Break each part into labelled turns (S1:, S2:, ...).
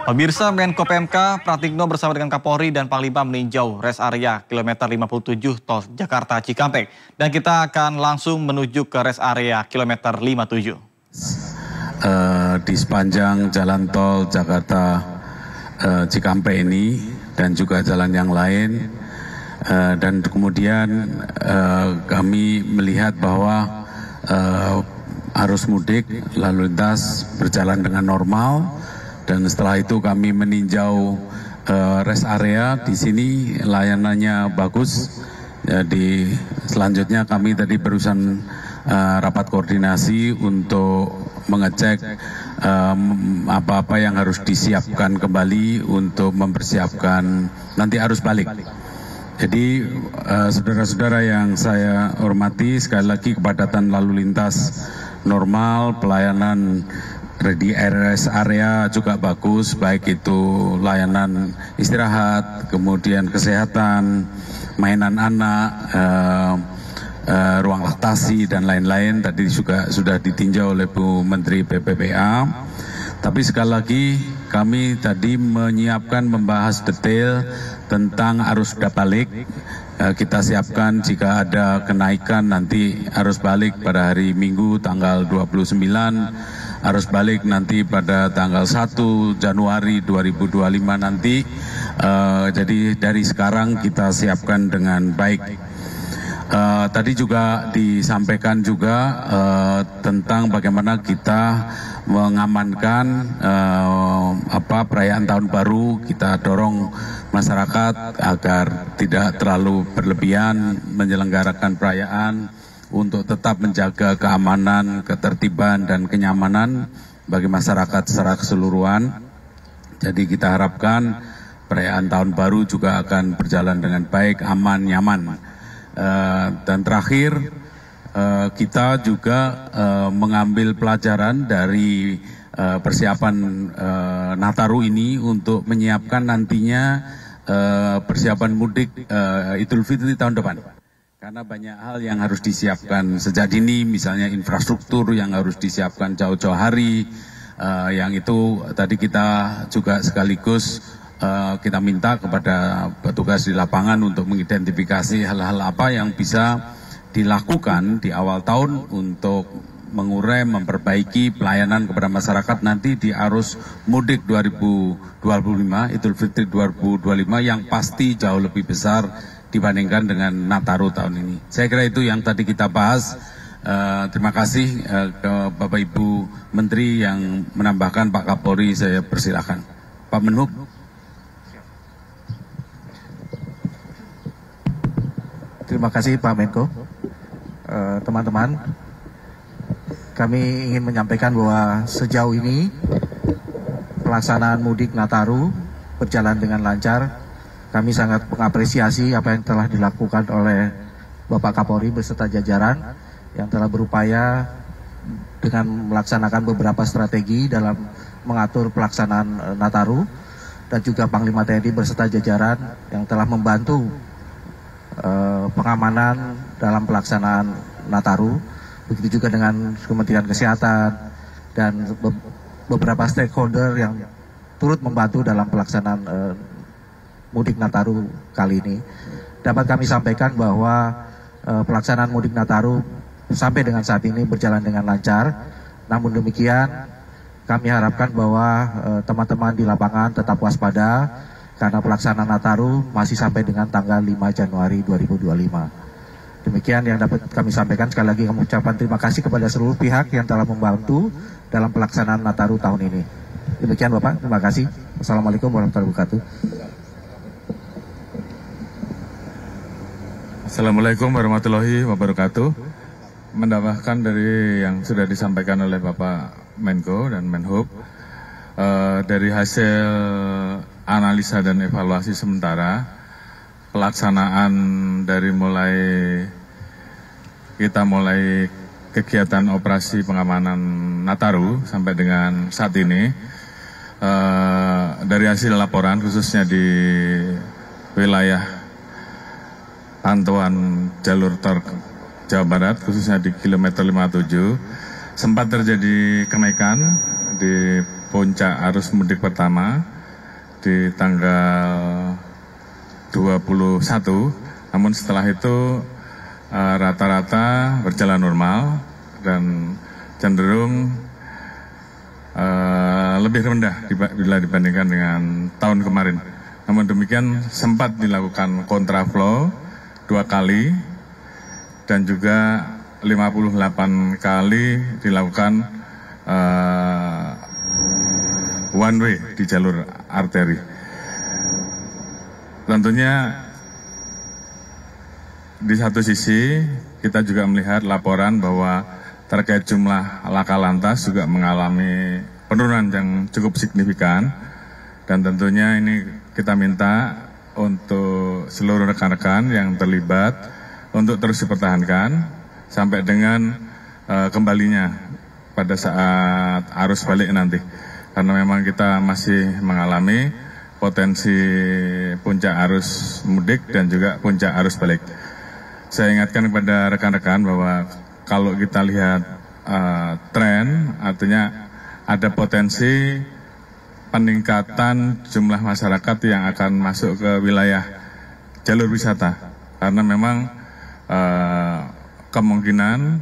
S1: Pemirsa, Menko PMK Pratikno bersama dengan Kapolri dan Panglima meninjau rest area kilometer 57 tol Jakarta Cikampek. Dan kita akan langsung menuju ke rest area kilometer 57.
S2: Di sepanjang jalan tol Jakarta Cikampek ini dan juga jalan yang lain. Dan kemudian kami melihat bahwa arus mudik lalu lintas berjalan dengan normal. Dan setelah itu kami meninjau rest area. Di sini layanannya bagus. Jadi selanjutnya kami tadi barusan rapat koordinasi untuk mengecek apa-apa yang harus disiapkan kembali untuk mempersiapkan nanti arus balik. Jadi saudara-saudara yang saya hormati, sekali lagi kepadatan lalu lintas normal, pelayanan di rest area juga bagus, baik itu layanan istirahat, kemudian kesehatan, mainan anak, ruang laktasi dan lain-lain. Tadi juga sudah ditinjau oleh Bu Menteri PPPA. Tapi sekali lagi kami tadi menyiapkan membahas detail tentang arus balik. Kita siapkan jika ada kenaikan nanti arus balik pada hari Minggu tanggal 29, arus balik nanti pada tanggal 1 Januari 2025 nanti. Jadi dari sekarang kita siapkan dengan baik. Tadi juga disampaikan juga tentang bagaimana kita mengamankan perayaan tahun baru. Kita dorong masyarakat agar tidak terlalu berlebihan menyelenggarakan perayaan untuk tetap menjaga keamanan, ketertiban dan kenyamanan bagi masyarakat secara keseluruhan. Jadi kita harapkan perayaan tahun baru juga akan berjalan dengan baik, aman, nyaman. Dan terakhir kita juga mengambil pelajaran dari persiapan Nataru ini untuk menyiapkan nantinya persiapan mudik Idul Fitri tahun depan. Karena banyak hal yang harus disiapkan sejak dini, misalnya infrastruktur yang harus disiapkan jauh-jauh hari, yang itu tadi kita juga sekaligus kita minta kepada petugas di lapangan untuk mengidentifikasi hal-hal apa yang bisa dilakukan di awal tahun untuk mengurai, memperbaiki pelayanan kepada masyarakat nanti di arus mudik 2025, Idul Fitri 2025 yang pasti jauh lebih besar dibandingkan dengan Nataru tahun ini. Saya kira itu yang tadi kita bahas. Terima kasih ke Bapak Ibu Menteri yang menambahkan. Pak Kapolri, saya persilakan. Pak Menhub.
S3: Terima kasih Pak Menko. Teman-teman, kami ingin menyampaikan bahwa sejauh ini pelaksanaan mudik Nataru berjalan dengan lancar. Kami sangat mengapresiasi apa yang telah dilakukan oleh Bapak Kapolri beserta jajaran yang telah berupaya dengan melaksanakan beberapa strategi dalam mengatur pelaksanaan Nataru, dan juga Panglima TNI beserta jajaran yang telah membantu pengamanan dalam pelaksanaan Nataru. Begitu juga dengan Kementerian Kesehatan dan beberapa stakeholder yang turut membantu dalam pelaksanaan mudik Nataru kali ini. Dapat kami sampaikan bahwa pelaksanaan mudik Nataru sampai dengan saat ini berjalan dengan lancar. Namun demikian, kami harapkan bahwa teman-teman di lapangan tetap waspada karena pelaksanaan Nataru masih sampai dengan tanggal 5 Januari 2025. Demikian yang dapat kami sampaikan. Sekali lagi kami ucapkan terima kasih kepada seluruh pihak yang telah membantu dalam pelaksanaan Nataru tahun ini. Demikian Bapak, terima kasih. Assalamualaikum warahmatullahi wabarakatuh.
S4: Assalamualaikum warahmatullahi wabarakatuh. Menambahkan dari yang sudah disampaikan oleh Bapak Menko dan Menhub, dari hasil analisa dan evaluasi sementara, pelaksanaan dari kita mulai kegiatan operasi pengamanan Nataru sampai dengan saat ini, dari hasil laporan khususnya di wilayah pantauan jalur tol Jawa Barat, khususnya di kilometer 57, sempat terjadi kenaikan di puncak arus mudik pertama di tanggal 21, namun setelah itu rata-rata berjalan normal dan cenderung lebih rendah bila dibandingkan dengan tahun kemarin. Namun demikian sempat dilakukan kontraflow 2 kali dan juga 58 kali dilakukan one way di jalur arteri. Tentunya di satu sisi kita juga melihat laporan bahwa terkait jumlah laka lantas juga mengalami penurunan yang cukup signifikan, dan tentunya ini kita minta untuk seluruh rekan-rekan yang terlibat untuk terus dipertahankan sampai dengan kembalinya pada saat arus balik nanti, karena memang kita masih mengalami potensi puncak arus mudik dan juga puncak arus balik. Saya ingatkan kepada rekan-rekan bahwa kalau kita lihat tren, artinya ada potensi peningkatan jumlah masyarakat yang akan masuk ke wilayah jalur wisata, karena memang kemungkinan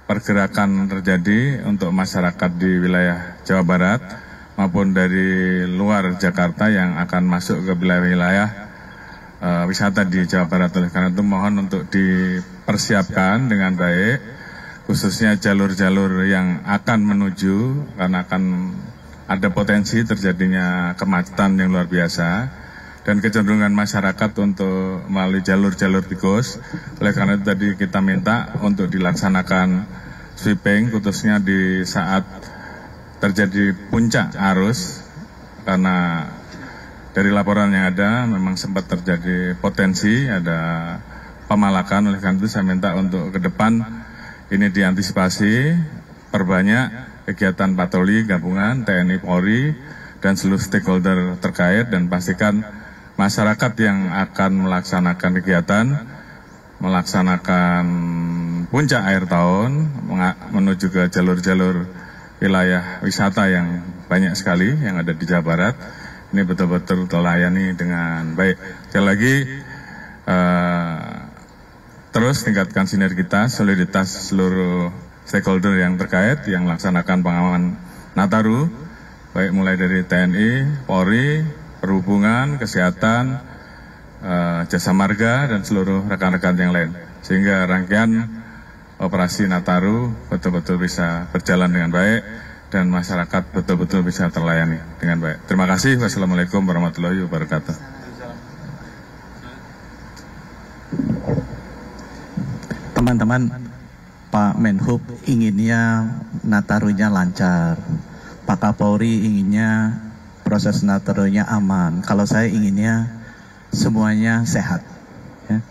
S4: pergerakan terjadi untuk masyarakat di wilayah Jawa Barat maupun dari luar Jakarta yang akan masuk ke wilayah wisata di Jawa Barat. Oleh karena itu mohon untuk dipersiapkan dengan baik, khususnya jalur-jalur yang akan menuju, karena akan ada potensi terjadinya kemacetan yang luar biasa dan kecenderungan masyarakat untuk melalui jalur-jalur tikus. Oleh karena itu tadi kita minta untuk dilaksanakan sweeping, khususnya di saat terjadi puncak arus, karena dari laporan yang ada memang sempat terjadi potensi ada pemalakan. Oleh karena itu saya minta untuk ke depan ini diantisipasi, perbanyak kegiatan patroli gabungan TNI Polri dan seluruh stakeholder terkait, dan pastikan masyarakat yang akan melaksanakan kegiatan, melaksanakan puncak akhir tahun menuju ke jalur-jalur wilayah wisata yang banyak sekali yang ada di Jawa Barat, ini betul-betul terlayani dengan baik. Sekali lagi terus tingkatkan sinergitas, soliditas seluruh stakeholder yang terkait yang melaksanakan pengamanan Nataru, baik mulai dari TNI, Polri, Perhubungan, Kesehatan, Jasa Marga, dan seluruh rekan-rekan yang lain. Sehingga rangkaian operasi Nataru betul-betul bisa berjalan dengan baik dan masyarakat betul-betul bisa terlayani dengan baik. Terima kasih. Wassalamualaikum warahmatullahi wabarakatuh.
S3: Teman-teman, Pak Menhub inginnya Natarunya lancar, Pak Kapolri inginnya proses Natarunya aman. Kalau saya inginnya semuanya sehat. Ya.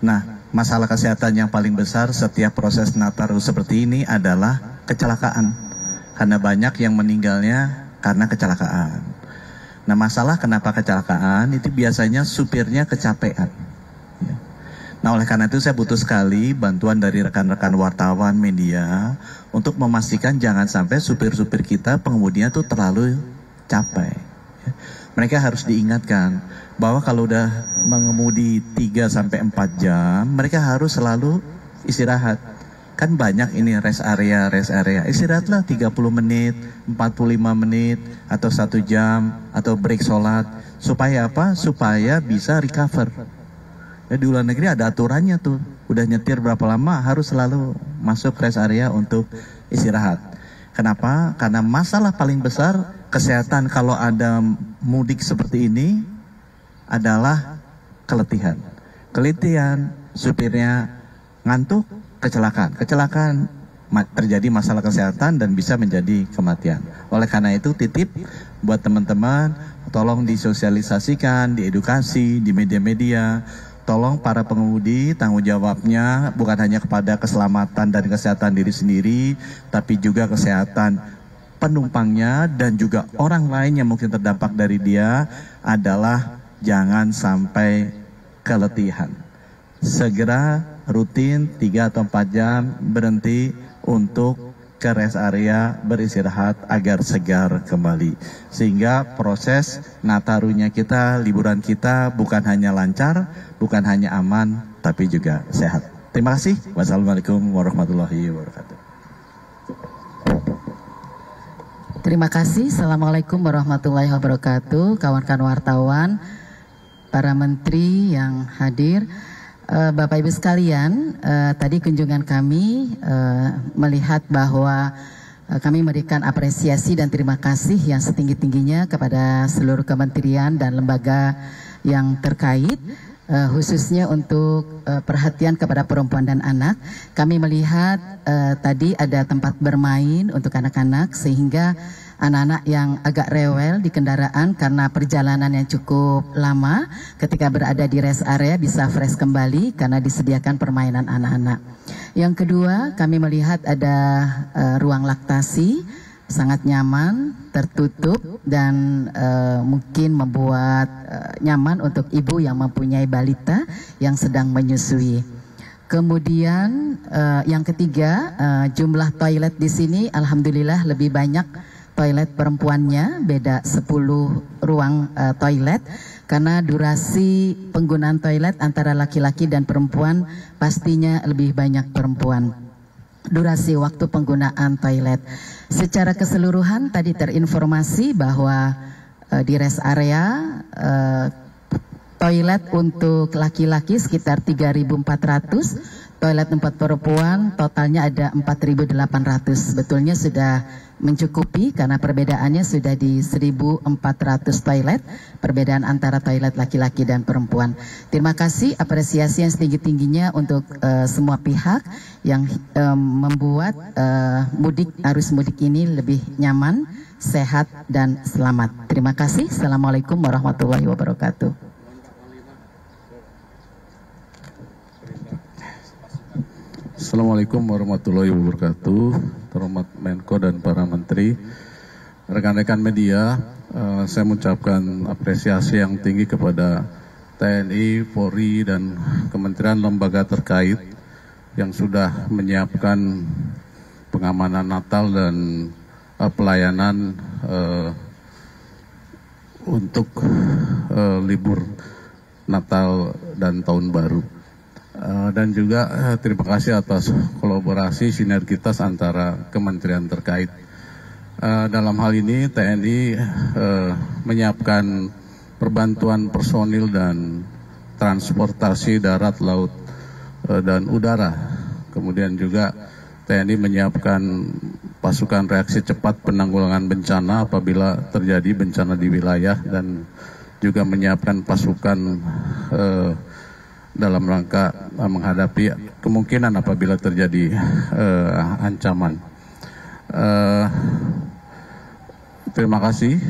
S3: Nah, masalah kesehatan yang paling besar setiap proses Nataru seperti ini adalah kecelakaan. Karena banyak yang meninggalnya karena kecelakaan. Nah, masalah kenapa kecelakaan itu biasanya supirnya kecapean. Ya. Nah, oleh karena itu saya butuh sekali bantuan dari rekan-rekan wartawan media untuk memastikan jangan sampai supir-supir kita pengemudinya tuh terlalu capek. Ya. Mereka harus diingatkan bahwa kalau udah mengemudi 3-4 jam, mereka harus selalu istirahat. Kan banyak ini rest area. Istirahatlah 30 menit, 45 menit, atau 1 jam, atau break sholat. Supaya apa? Supaya bisa recover. Ya, di luar negeri ada aturannya tuh. Udah nyetir berapa lama harus selalu masuk rest area untuk istirahat. Kenapa? Karena masalah paling besar kesehatan kalau ada mudik seperti ini adalah keletihan. Keletihan, supirnya ngantuk, kecelakaan terjadi masalah kesehatan dan bisa menjadi kematian. Oleh karena itu titip buat teman-teman, tolong disosialisasikan, diedukasi di media-media. Tolong para pengemudi tanggung jawabnya bukan hanya kepada keselamatan dan kesehatan diri sendiri, tapi juga kesehatan penumpangnya dan juga orang lain yang mungkin terdampak dari dia adalah jangan sampai keletihan. Segera rutin 3 atau 4 jam berhenti untuk ke rest area beristirahat agar segar kembali. Sehingga proses Natarunya kita, liburan kita bukan hanya lancar, bukan hanya aman, tapi juga sehat. Terima kasih. Wassalamualaikum warahmatullahi wabarakatuh.
S5: Terima kasih. Assalamualaikum warahmatullahi wabarakatuh. Kawan-kawan wartawan, para menteri yang hadir, Bapak Ibu sekalian, tadi kunjungan kami melihat bahwa kami memberikan apresiasi dan terima kasih yang setinggi-tingginya kepada seluruh kementerian dan lembaga yang terkait, khususnya untuk perhatian kepada perempuan dan anak. Kami melihat tadi ada tempat bermain untuk anak-anak, sehingga anak-anak yang agak rewel di kendaraan karena perjalanan yang cukup lama, ketika berada di rest area bisa fresh kembali karena disediakan permainan anak-anak. Yang kedua, kami melihat ada ruang laktasi sangat nyaman, tertutup, dan mungkin membuat nyaman untuk ibu yang mempunyai balita yang sedang menyusui. Kemudian yang ketiga, jumlah toilet di sini alhamdulillah lebih banyak toilet perempuannya, beda 10 ruang toilet, karena durasi penggunaan toilet antara laki-laki dan perempuan pastinya lebih banyak perempuan. Durasi waktu penggunaan toilet. Secara keseluruhan tadi terinformasi bahwa di rest area toilet untuk laki-laki sekitar 3.400, toilet tempat perempuan totalnya ada 4.800. Betulnya sudah mencukupi karena perbedaannya sudah di 1.400 toilet, perbedaan antara toilet laki-laki dan perempuan. Terima kasih, apresiasi yang setinggi-tingginya untuk semua pihak yang membuat arus mudik ini lebih nyaman, sehat, dan selamat. Terima kasih. Assalamualaikum warahmatullahi wabarakatuh.
S2: Assalamualaikum warahmatullahi wabarakatuh. Terhormat Menko dan para menteri, rekan-rekan media, saya mengucapkan apresiasi yang tinggi kepada TNI, Polri, dan kementerian lembaga terkait yang sudah menyiapkan pengamanan Natal dan pelayanan untuk libur Natal dan Tahun Baru. Dan juga terima kasih atas kolaborasi sinergitas antara kementerian terkait. Dalam hal ini TNI menyiapkan perbantuan personil dan transportasi darat, laut, dan udara. Kemudian juga TNI menyiapkan pasukan reaksi cepat penanggulangan bencana apabila terjadi bencana di wilayah, dan juga menyiapkan pasukan dalam rangka menghadapi kemungkinan apabila terjadi ancaman. Terima kasih.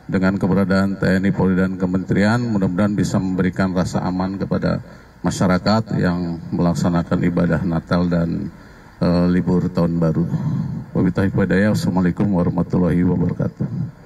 S2: Dengan keberadaan TNI, Polri, dan Kementerian, mudah-mudahan bisa memberikan rasa aman kepada masyarakat yang melaksanakan ibadah Natal dan libur Tahun Baru. Wabillahi hidayah. Wassalamualaikum warahmatullahi wabarakatuh.